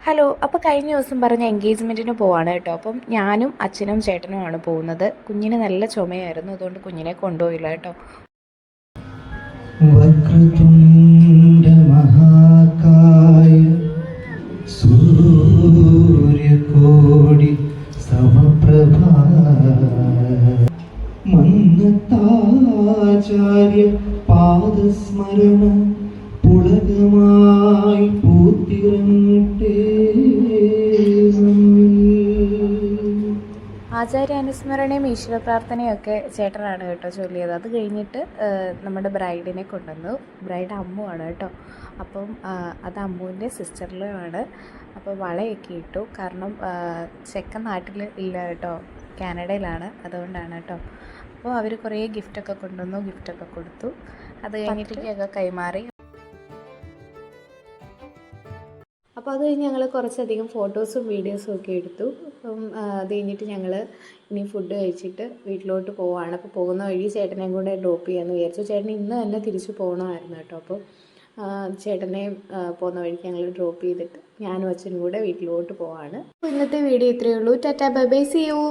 Hello. അപ്പോൾ കഴിഞ്ഞ ദിവസം പറഞ്ഞ എൻഗേജ്മെൻറ്റിന് പോവാണ് കേട്ടോ. അപ്പം ഞാനും അച്ഛനും ചേട്ടനുമാണ് പോകുന്നത്. കുഞ്ഞിന് നല്ല ചുമയായിരുന്നു, അതുകൊണ്ട് കുഞ്ഞിനെ കൊണ്ടുപോയില്ല കേട്ടോ. വക്രതുണ്ഡ മഹാകായ സൂര്യകോടി സമപ്രഭ മന്നത്താചാര്യ പാദസ്മരണ പുളകമായി പൂത്തിറങ്ങട്ടെ. ആചാര്യാനുസ്മരണയും ഈശ്വര പ്രാർത്ഥനയൊക്കെ ചേട്ടനാണ് കേട്ടോ ചൊല്ലിയത്. അത് കഴിഞ്ഞിട്ട് നമ്മുടെ ബ്രൈഡിനെ കൊണ്ടുവന്നു. ബ്രൈഡ് അമ്മുവാണ് കേട്ടോ. അപ്പം അത് അമ്മുവിൻ്റെ സിസ്റ്ററിലുമാണ്. അപ്പോൾ വളയൊക്കെ ഇട്ടു. കാരണം ചെക്കൻ നാട്ടിൽ ഇല്ല കേട്ടോ, കാനഡയിലാണ്, അതുകൊണ്ടാണ് കേട്ടോ. അപ്പോൾ അവർ കുറേ ഗിഫ്റ്റൊക്കെ കൊണ്ടുവന്നു, ഗിഫ്റ്റൊക്കെ കൊടുത്തു. അത് കഴിഞ്ഞിട്ടൊക്കെ കൈമാറി. അപ്പോൾ അത് കഴിഞ്ഞ് ഞങ്ങൾ കുറച്ചധികം ഫോട്ടോസും വീഡിയോസും ഒക്കെ എടുത്തു. അപ്പം അത് കഴിഞ്ഞിട്ട് ഞങ്ങൾ ഇനി ഫുഡ് കഴിച്ചിട്ട് വീട്ടിലോട്ട് പോവുകയാണ്. അപ്പോൾ പോകുന്ന വഴി ചേട്ടനെയും കൂടെ ഡ്രോപ്പ് ചെയ്യാമെന്ന് വിചാരിച്ചു. ചേട്ടൻ ഇന്ന് തന്നെ തിരിച്ചു പോകണമായിരുന്നു കേട്ടോ. അപ്പോൾ ചേട്ടനെയും പോകുന്ന വഴിക്ക് ഞങ്ങൾ ഡ്രോപ്പ് ചെയ്തിട്ട് ഞാനും അച്ഛനും കൂടെ വീട്ടിലോട്ട് പോവാണ്. അപ്പോൾ ഇന്നത്തെ വീഡിയോ ഇത്രയേ ഉള്ളൂ. Tata bye bye, see U.